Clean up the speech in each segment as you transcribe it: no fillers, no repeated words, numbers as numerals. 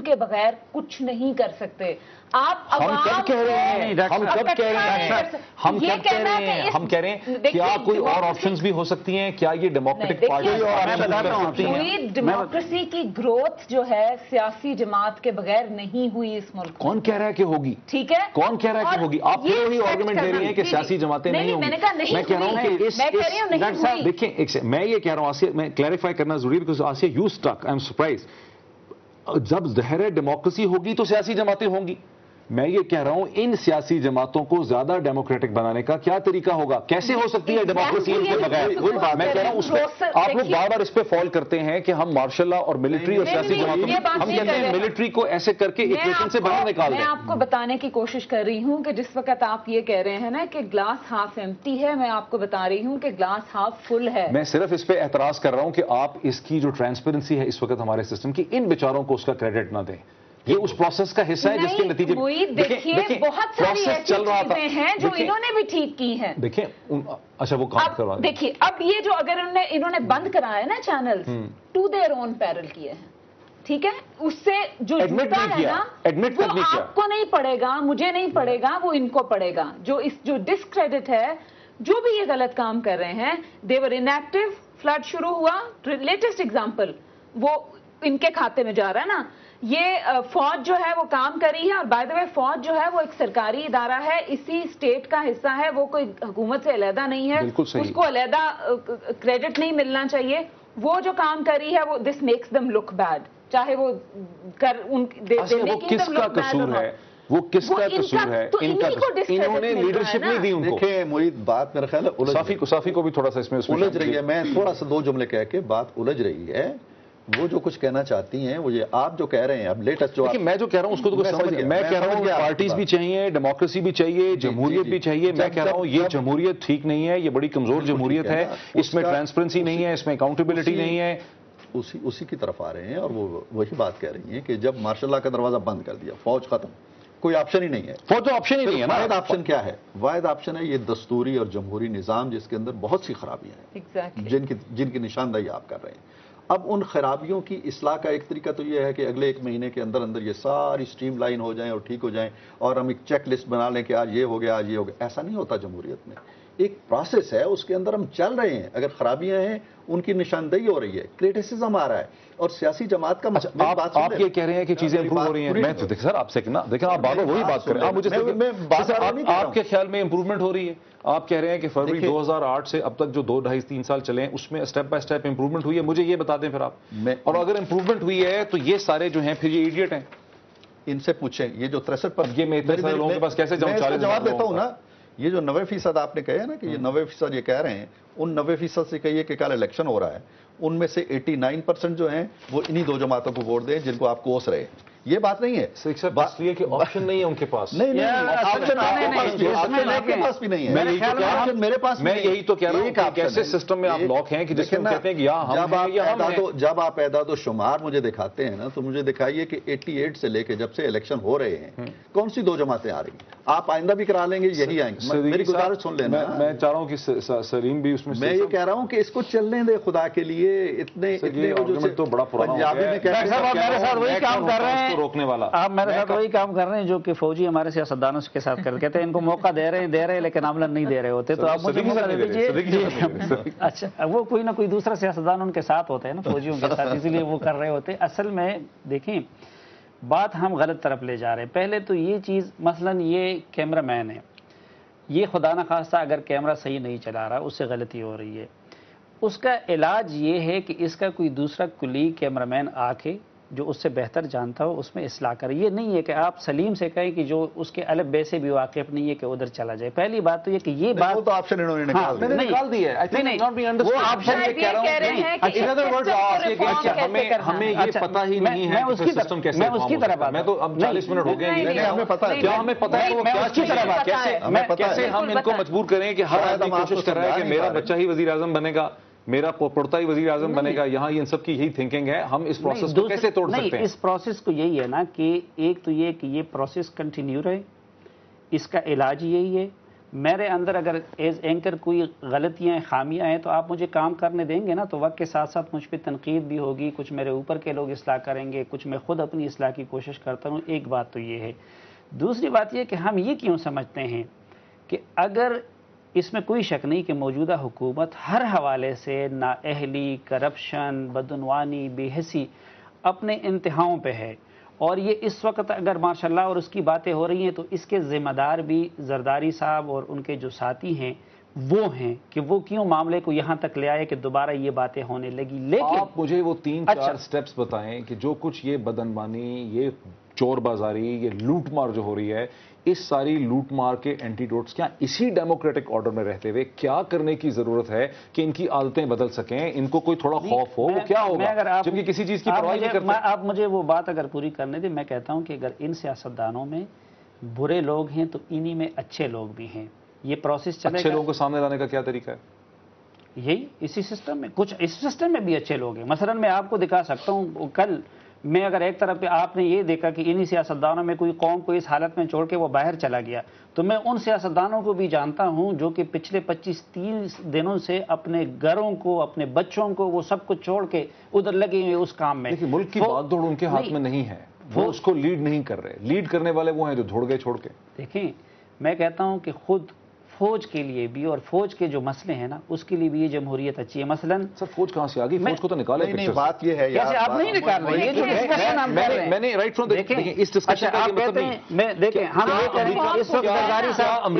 کے بغیر کچھ نہیں کر سکتے. آپ ہم کب کہہ رہے ہیں ہم کب کہہ رہے ہیں ہم کب کہہ رہے ہیں ہم کہہ رہے ہیں کیا کوئی اور آپشنز بھی ہو سکتی ہیں؟ کیا یہ ڈیموکریٹک پارٹی کوئی ڈیموکریسی کی گروتھ جو ہے سیاسی جماعت کے بغیر نہیں ہوئی اس ملک. کون کہہ رہا ہے کہ ہوگی؟ ٹھیک ہے, کون کہہ رہا ہے کہ ہوگی؟ آپ پھر وہی آرگومنٹ دے رہی ہیں کہ سیاسی جماعتیں نہیں ہوں گی. میں کہہ رہا ہوں کہ دیکھیں میں یہ کہہ رہا ہوں آسیہ, میں کلیریفائی کرنا ضروری ہے because as you stick, I am surprise. جب ظاہر ڈیموکریسی ہوگی تو سیاسی جماعتیں ہوں گی. میں یہ کہہ رہا ہوں ان سیاسی جماعتوں کو زیادہ ڈیموکریٹک بنانے کا کیا طریقہ ہوگا؟ کیسے ہو سکتی ہے ڈیموکریسی ان کے بغیر؟ میں کہہ رہا ہوں اس پہ آپ لوگ بار بار اس پہ فال کرتے ہیں کہ ہم مارشل لا اور ملٹری اور سیاسی جماعتوں ہم کہتے ہیں ملٹری کو ایسے کر کے ایکویشن سے باہر نکال دیں. میں آپ کو بتانے کی کوشش کر رہی ہوں کہ جس وقت آپ یہ کہہ رہے ہیں نا کہ گلاس ہاف ایمٹی ہے, میں آپ کو بتا رہی ہوں کہ گلاس ہاف فل ہے. میں صرف اس پہ اعتراض کر رہا ہوں کہ آپ اس کی جو ٹرانسپیرنسی ہے اس وقت ہمارے سسٹم کی, ان بیچاروں کو اس کا کریڈٹ نہ دیں. یہ اس پروسیس کا حصہ ہے جس کے نتیجے دیکھیے بہت ساری ایسی چیزیں ہیں جو انہوں نے بھی ٹھیک کی ہیں. دیکھیں اچھا وہ کام کروا دیں. دیکھیے اب یہ جو اگر انہوں نے بند کرایا نا channels to their own payroll کیے ہیں, ٹھیک ہے, اس سے جو جھوٹا ہے نا وہ آپ کو نہیں پڑے گا, مجھے نہیں پڑے گا, وہ ان کو پڑے گا. جو ڈسکریڈٹ ہے, جو بھی یہ غلط کام کر رہے ہیں, دے ور ان ایکٹیو. فلڈ شروع ہوا, لیٹسٹ ایگزامپل وہ ان کے کھاتے میں جا رہا ہے نا. یہ فوج جو ہے وہ کام کری ہے, اور بائی دا وے فوج جو ہے وہ ایک سرکاری ادارہ ہے, اسی اسٹیٹ کا حصہ ہے, وہ کوئی حکومت سے علیحدہ نہیں ہے, اس کو علیحدہ کریڈٹ نہیں ملنا چاہیے. وہ جو کام کری ہے وہ this makes them look bed, چاہے وہ کس کا قصور ہے, وہ کس کا قصور ہے, انہوں نے لیڈرشپ نہیں دی ان کو. دیکھیں معید بات میرا خیال ہے صافی کو بھی تھوڑا سا اس میں الجھ رہی ہے. میں تھوڑا سا دو جملے کہہ کے بات الجھ رہی ہے. وہ جو کچھ کہنا چاہتی ہیں وہ یہ آپ جو کہہ رہے ہیں اب لیٹسٹ جو میں جو کہہ رہا ہوں اس کو تو سمجھ گیا. میں کہہ رہا ہوں پارٹیز بھی چاہیے, ڈیموکریسی بھی چاہیے, جمہوریت بھی چاہیے. میں کہہ رہا ہوں یہ جمہوریت ٹھیک نہیں ہے, یہ بڑی کمزور جمہوریت ہے, اس میں ٹرانسپیرنسی نہیں ہے, اس میں اکاؤنٹیبلٹی نہیں ہے. اسی کی طرف آ رہے ہیں, اور وہ وہی بات کہہ رہی ہیں کہ جب مارشل لا کا دروازہ بند کر دیا, فوج ختم, کوئی آپشن ہی نہیں ہے. فوج تو آپشن ہی نہیں ہے. واحد آپشن کیا ہے؟ واحد آپشن ہے یہ دستوری اور جمہوری نظام جس کے اندر بہت سی خرابیاں ہیں, جن کی نشاندہی آپ کر رہے ہیں. اب ان خرابیوں کی اصلاح کا ایک طریقہ تو یہ ہے کہ اگلے 1 مہینے کے اندر اندر یہ ساری سٹریم لائن ہو جائیں اور ٹھیک ہو جائیں, اور ہم ایک چیک لسٹ بنا لیں کہ آج یہ ہو گیا, آج یہ ہو گیا. ایسا نہیں ہوتا جمہوریت میں. ایک پروسیس ہے, اس کے اندر ہم چل رہے ہیں. اگر خرابیاں ہیں ان کی نشاندہی ہو رہی ہے, کریٹیسزم آ رہا ہے, اور سیاسی جماعت کا آپ یہ کہہ رہے ہیں کہ چیزیں امپروو ہو رہی ہیں. میں تو سر آپ سے دیکھیں آپ بار بار وہی بات کر رہے ہیں. آپ مجھے آپ کے خیال میں امپروومنٹ ہو رہی ہے؟ آپ کہہ رہے ہیں کہ فروری 2008 سے اب تک جو 2 ڈھائی 3 سال چلے ہیں اس میں اسٹیپ بائی اسٹیپ امپروومنٹ ہوئی ہے. مجھے یہ بتا دیں پھر آپ, اور اگر امپروومنٹ ہوئی ہے تو یہ سارے جو ہیں پھر یہ ایڈیٹ ہیں. ان سے پوچھیں یہ جو 63% یہ میں اتنے سارے لوگوں کے پاس کیسے جاؤں؟ جواب دیتا ہوں نا. یہ جو 90% آپ نے کہا نا کہ یہ 90% یہ کہہ رہے ہیں, ان 90% سے کہیے کہ کل الیکشن ہو رہا ہے, ان میں سے 89% جو ہیں وہ انہی 2 جماعتوں کو ووٹ دیں جن کو آپ کوس رہے ہیں. یہ بات نہیں ہے. بات یہ کہ آپشن نہیں ہے ان کے پاس. نہیں آپ کے پاس بھی نہیں ہے. میرے پاس میں یہی تو کہہ رہا ہوں کہ ایسے سسٹم میں آپ لاک ہیں کہ جس میں کہتے ہیں کہ جب آپ اعداد و شمار مجھے دکھاتے ہیں نا تو مجھے دکھائیے کہ 88 سے لے کے جب سے الیکشن ہو رہے ہیں کون سی 2 جماعتیں آ رہی ہیں. آپ آئندہ بھی کرا لیں گے, یہی آئیں گے. میری گزارش سن لینا. میں چاہ رہا ہوں کہ سلیم بھی اس میں یہ کہہ رہا ہوں کہ اس کو چلنے دے خدا کے لیے. اتنے تو بڑا پنجابی میں روکنے والا آپ میرے ساتھ وہی کام کر رہے ہیں جو کہ فوجی ہمارے سیاستدانوں کے ساتھ کہتے ہیں ان کو موقع دے رہے ہیں لیکن عملاً نہیں دے رہے ہوتے. تو آپ مجھے موقع دے دیجیے. اچھا وہ کوئی نہ کوئی دوسرا سیاستدان ان کے ساتھ ہوتا ہے نا فوجیوں کے ساتھ, اسی لیے وہ کر رہے ہوتے. اصل میں دیکھیں بات ہم غلط طرف لے جا رہے ہیں. پہلے تو یہ چیز مثلاً یہ کیمرہ مین ہے, یہ خدا نخواستہ اگر کیمرہ صحیح نہیں چلا رہا اس سے غلطی ہو رہی ہے, اس کا علاج یہ ہے کہ اس کا کوئی دوسرا کلیگ کیمرہ مین آ کے جو اس سے بہتر جانتا ہو اس میں اصلاح کرے. یہ نہیں ہے کہ آپ سلیم سے کہیں کہ جو اس کے الف بے سے بھی واقف نہیں ہے کہ ادھر چلا جائے. پہلی بات تو یہ کہ یہ بات تو آپشن انہوں نے نکال دی ہے. وہ آپشن یہ کہہ رہا ہوں ہمیں یہ پتہ ہی نہیں ہے کہ سسٹم کیسے. میں اس کی طرف میں تو اب 40 منٹ ہو گئے ہیں. ہمیں پتہ ہے کیا, ہمیں پتہ ہے وہ کیا چیز ہے, کیسے ہم ان کو مجبور کریں کہ ہر آدمی کوشش کر رہا ہے کہ میرا بچہ ہی وزیر اعظم بنے گا, میرا پڑتا ہی وزیر اعظم بنے گا. یہاں ان سب کی یہی تھنکنگ ہے. ہم اس پروسیس کو کیسے توڑ سکتے ہیں؟ اس پروسیس کو یہی ہے نا کہ ایک تو یہ کہ یہ پروسیس کنٹینیو رہے, اس کا علاج یہی ہے. میرے اندر اگر ایز اینکر کوئی غلطیاں خامیاں ہیں تو آپ مجھے کام کرنے دیں گے نا، تو وقت کے ساتھ ساتھ مجھ پہ تنقید بھی ہوگی، کچھ میرے اوپر کے لوگ اصلاح کریں گے، کچھ میں خود اپنی اصلاح کی کوشش کرتا ہوں. ایک بات تو یہ ہے. دوسری بات یہ کہ ہم یہ کیوں سمجھتے ہیں کہ اگر اس میں کوئی شک نہیں کہ موجودہ حکومت ہر حوالے سے نااہلی، کرپشن، بدعنوانی، بے حسی اپنے انتہاؤں پہ ہے، اور یہ اس وقت اگر ماشاءاللہ اور اس کی باتیں ہو رہی ہیں تو اس کے ذمہ دار بھی زرداری صاحب اور ان کے جو ساتھی ہیں وہ ہیں کہ وہ کیوں معاملے کو یہاں تک لے آئے کہ دوبارہ یہ باتیں ہونے لگی. لیکن آپ مجھے وہ 3-4 سٹیپس بتائیں کہ جو کچھ یہ بدعنوانی، یہ چور بازاری، یہ لوٹ مار جو ہو رہی ہے، اس ساری لوٹ مار کے اینٹیڈوٹس کیا اسی ڈیموکریٹک آرڈر میں رہتے ہوئے کیا کرنے کی ضرورت ہے کہ ان کی عادتیں بدل سکیں، ان کو کوئی تھوڑا خوف ہو، وہ کیا ہوگا جبکہ کسی چیز کی پرواہ نہیں کرتے؟ آپ مجھے وہ بات اگر پوری کرنے دیں، میں کہتا ہوں کہ اگر ان سیاستدانوں میں برے لوگ ہیں تو انہی میں اچھے لوگ بھی ہیں. یہ پروسیس چلے گا. اچھے لوگوں کو سامنے لانے کا کیا طریقہ ہے؟ یہی اسی سسٹم میں، کچھ اس سسٹم میں بھی اچھے لوگ ہیں. مثلا میں آپ کو دکھا سکتا ہوں، کل میں اگر ایک طرف پہ آپ نے یہ دیکھا کہ انہی سیاستدانوں میں کوئی قوم کو اس حالت میں چھوڑ کے وہ باہر چلا گیا، تو میں ان سیاستدانوں کو بھی جانتا ہوں جو کہ پچھلے 25-30 دنوں سے اپنے گھروں کو، اپنے بچوں کو، وہ سب کچھ چھوڑ کے ادھر لگے ہوئے اس کام میں. لیکن ملک کی بات دوڑ ان کے ہاتھ میں نہیں ہے، وہ اس کو لیڈ نہیں کر رہے. لیڈ کرنے والے وہ ہیں جو دھوڑ گئے چھوڑ کے. دیکھیں میں کہتا ہوں کہ خود فوج کے لیے بھی اور فوج کے جو مسئلے ہیں نا اس کے لیے بھی یہ جمہوریت اچھی ہے. مثلاً سر فوج کہاں سے آ گئی؟ فوج کو تو نکالے. نہیں بات یہ ہے کیسے آپ نہیں نکال رہے ہیں؟ میں نے رائٹ فرام دیکھیں اس ڈسکشن کا یہ مطلب نہیں. دیکھیں ہم یہ کہیں کہ اس وقت زرداری صاحب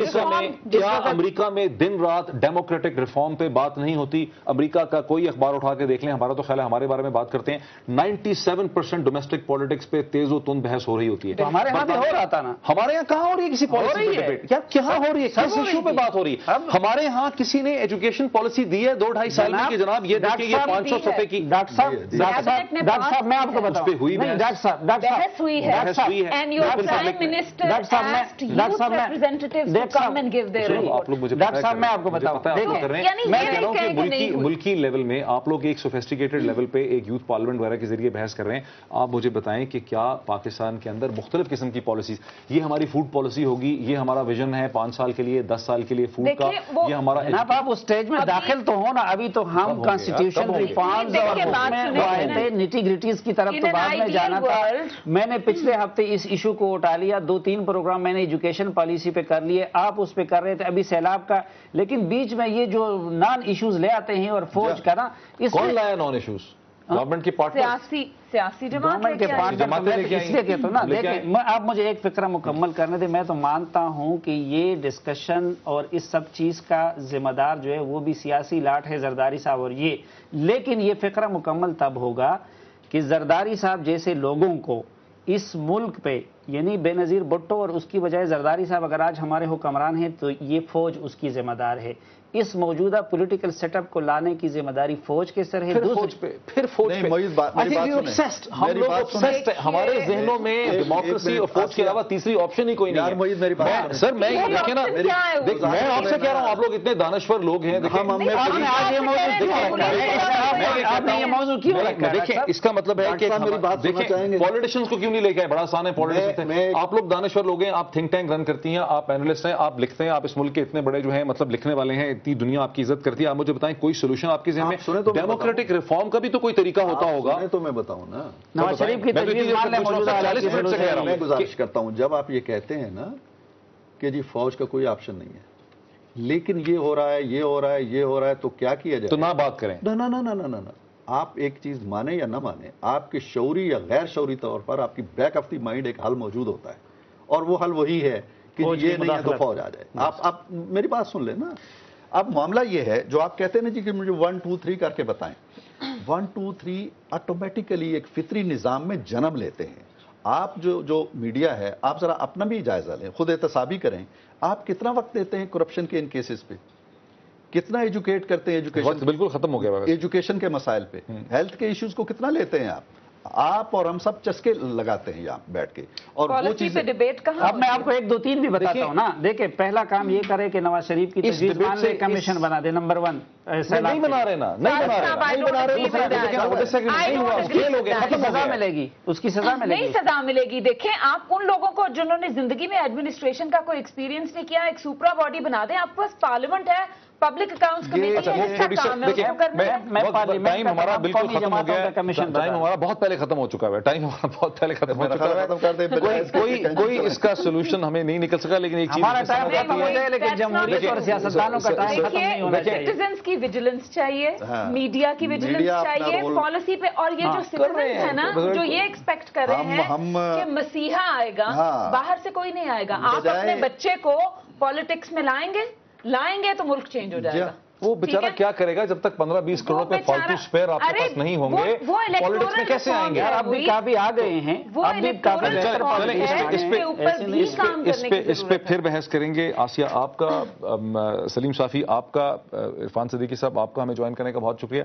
کیا امریکہ میں دن رات ڈیموکریٹک ریفارم پہ بات نہیں ہوتی؟ امریکہ کا کوئی اخبار اٹھا کے دیکھ لیں، ہمارا تو خیال ہے ہمارے بارے میں بات کرتے ہیں، 97% ڈومیسٹک پالیٹکس پہ تیز و تند بحث ہو رہی ہوتی ہے. ہمارے یہاں بھی ہو رہا تھا نا. ہمارے یہاں کہاں ہو رہی ہے کسی پالیسی پہ ڈیبیٹ؟ کہاں ہو رہی ہے؟ کس ایشو پہ بات ہو رہی ہے؟ ہمارے ہاں کسی نے ایجوکیشن پالیسی دی ہے 2-2.5 سال میں کہ جناب یہ دیکھیں یہ 500 صفحے کی. ڈاکٹر صاحب میں آپ کو بتاؤں، ہوئی ڈاکٹر صاحب بحث ہوئی ہے and your prime minister asked youth representatives to come and give their report. آپ لوگ مجھے ڈاکٹر صاحب میں آپ کو بتاؤں، میں کہہ رہا ہوں کہ ملکی لیول میں آپ لوگ ایک سوفیسٹیکیٹڈ لیول پہ ایک یوتھ پارلیمنٹ وغیرہ کے ذریعے بحث کر رہے ہیں. آپ مجھے بتائیں کہ کیا پاکستان کے اندر مختلف قسم کی پالیسیز، یہ ہماری فوڈ پالیسی ہوگی، یہ ہمارا ویژن ہے 5 سال کے لیے، 10 سال کے لیے فوڈ کا، یہ ہمارا جناب آپ اس سٹیج میں داخل تو ہو نا. ابھی تو ہم کانسٹیٹیوشن ریفارمز اور نیٹی گریٹیز کی طرف تو بعد میں جانا تھا. میں نے پچھلے ہفتے اس ایشو کو اٹھا لیا، 2-3 پروگرام میں نے ایجوکیشن پالیسی پہ کر لیے، آپ اس پہ کر رہے تھے، ابھی سیلاب کا. لیکن بیچ میں یہ جو نان ایشوز لے آتے ہیں اور فوج کا نا، اس کون لایا نان ایشوز؟ گورنمنٹ کے پارٹنر، سیاسی جماعت کے اس لیے کہتا ہوں نا. دیکھیں آپ مجھے ایک فکرہ مکمل کرنے دیں. میں تو مانتا ہوں کہ یہ ڈسکشن اور اس سب چیز کا ذمہ دار جو ہے وہ بھی سیاسی لاٹ ہے زرداری صاحب اور یہ، لیکن یہ فکرہ مکمل تب ہوگا کہ زرداری صاحب جیسے لوگوں کو اس ملک پہ، یعنی بے نظیر بھٹو اور اس کی بجائے زرداری صاحب اگر آج ہمارے حکمران ہیں تو یہ فوج اس کی ذمہ دار ہے. اس موجودہ پولیٹیکل سیٹ اپ کو لانے کی ذمہ داری فوج کے سر ہے. پھر فوج ہم لوگ obsessed ہیں، ہمارے ذہنوں میں ڈیموکریسی اور فوج کے علاوہ تیسری آپشن ہی کوئی نہیں ہے. سر میں دیکھیں نا، میں آپ سے کہہ رہا ہوں آپ لوگ اتنے دانشور لوگ ہیں. دیکھیں اس کا مطلب ہے کہ پولیٹیشینز کو کیوں نہیں لے کے آئے؟ بڑا آسان ہے. پولیٹیشن آپ لوگ دانشور لوگ ہیں، آپ تھنک ٹینک رن کرتی ہیں، آپ اینالسٹ ہیں، آپ لکھتے ہیں، آپ اس ملک کے اتنے بڑے جو ہیں مطلب لکھنے والے ہیں، اتنی دنیا آپ کی عزت کرتی ہے. آپ مجھے بتائیں کوئی سولوشن آپ کے ذہن میں؟ ڈیموکریٹک ریفارم کا بھی تو کوئی طریقہ ہوتا ہوگا. تو میں بتاؤں نا، نواز شریف کی میں گزارش کرتا ہوں، جب آپ یہ کہتے ہیں نا کہ جی فوج کا کوئی آپشن نہیں ہے لیکن یہ ہو رہا ہے، یہ ہو رہا ہے، یہ ہو رہا ہے، تو کیا کیا جائے؟ تو نہ بات کریں. نہ آپ ایک چیز مانیں یا نہ مانیں، آپ کے شعوری یا غیر شعوری طور پر آپ کی بیک آف دی مائنڈ ایک حل موجود ہوتا ہے، اور وہ حل وہی ہے کہ یہ نہیں ہے تو فوج آ جائے. آپ میری بات سن لیں نا. اب معاملہ یہ ہے جو آپ کہتے ہیں نا جی کہ مجھے 1 2 3 کر کے بتائیں. 1 2 3 آٹومیٹیکلی ایک فطری نظام میں جنم لیتے ہیں. آپ جو میڈیا ہے، آپ ذرا اپنا بھی جائزہ لیں، خود احتسابی کریں. آپ کتنا وقت دیتے ہیں کرپشن کے ان کیسز پہ؟ کتنا ایجوکیٹ کرتے ہیں ایجوکیشن؟ بالکل ختم ہو گیا ایجوکیشن کے مسائل پہ. ہیلتھ کے ایشوز کو کتنا لیتے ہیں آپ؟ آپ اور ہم سب چسکے لگاتے ہیں یہاں بیٹھ کے, اور وہ چیزیں ڈیبیٹ کہاں. اب میں آپ کو 1 2 3 بھی بتاتا ہوں نا. دیکھیں پہلا کام یہ کرے کہ نواز شریف کی تجویز مان لے, کمیشن بنا دے. نمبر 1 نہیں بنا رہے نا, نہیں بنا رہے, سزا ملے گی, اس کی سزا ملے گی. نہیں سزا ملے گی. دیکھیں آپ ان لوگوں کو جنہوں نے زندگی میں ایڈمنسٹریشن کا کوئی ایکسپیرینس نہیں کیا, ایک سپرا باڈی بنا دیں. آپ کے پاس پارلیمنٹ ہے, پبلک اکاؤنٹس کمیٹی ٹائم ہمارا بہت پہلے ختم ہو چکا ہے. ٹائم ہمارا بہت پہلے ختم ہو چکا ہے. کوئی اس کا سولوشن ہمیں نہیں نکل سکا, لیکن ایک چیز ہمارا ٹائم ختم ہو جائے, لیکن جمہوریت اور سیاستدانوں کا ٹائم ختم نہیں ہونا چاہیے. سٹیزنز کی ویجیلنس چاہیے, میڈیا کی ویجیلنس چاہیے پالیسی پہ. اور یہ جو سٹیزنز ہیں نا, جو یہ ایکسپیکٹ کر رہے ہیں کہ مسیحا آئے گا, باہر سے کوئی نہیں آئے گا, آپ اپنے بچے کو پالیٹکس میں لائیں گے تو ملک چینج ہو جائے گا. وہ بیچارہ کیا کرے گا جب تک 15-20 کروڑ پہ فالتو اسپیئر آپ کے پاس نہیں ہوں گے, پالیٹکس میں کیسے آئیں گے؟ اب بھی کافی آ گئے ہیں, اس پہ پھر بحث کریں گے. آسیہ آپ کا, سلیم صافی آپ کا, عرفان صدیقی صاحب آپ کا ہمیں جوائن کرنے کا بہت شکریہ.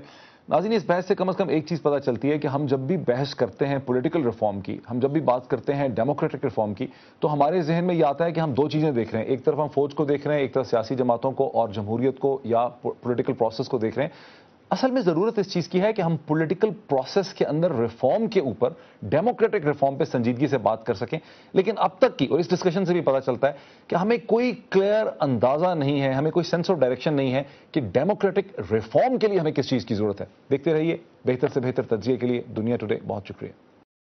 ناظرین, اس بحث سے کم از کم ایک چیز پتہ چلتی ہے کہ ہم جب بھی بحث کرتے ہیں پولیٹیکل ریفارم کی, ہم جب بھی بات کرتے ہیں ڈیموکریٹک ریفارم کی, تو ہمارے ذہن میں یہ آتا ہے کہ ہم 2 چیزیں دیکھ رہے ہیں. ایک طرف ہم فوج کو دیکھ رہے ہیں, ایک طرف سیاسی جماعتوں کو اور جمہوریت کو یا پولیٹیکل پروسیس کو دیکھ رہے ہیں. اصل میں ضرورت اس چیز کی ہے کہ ہم پولیٹیکل پروسیس کے اندر ریفارم کے اوپر, ڈیموکریٹک ریفارم پہ سنجیدگی سے بات کر سکیں. لیکن اب تک کی, اور اس ڈسکشن سے بھی پتہ چلتا ہے کہ ہمیں کوئی کلیئر اندازہ نہیں ہے, ہمیں کوئی سینس آف ڈائریکشن نہیں ہے کہ ڈیموکریٹک ریفارم کے لیے ہمیں کس چیز کی ضرورت ہے. دیکھتے رہیے بہتر سے بہتر تجزیے کے لیے دنیا ٹوڈے. بہت شکریہ.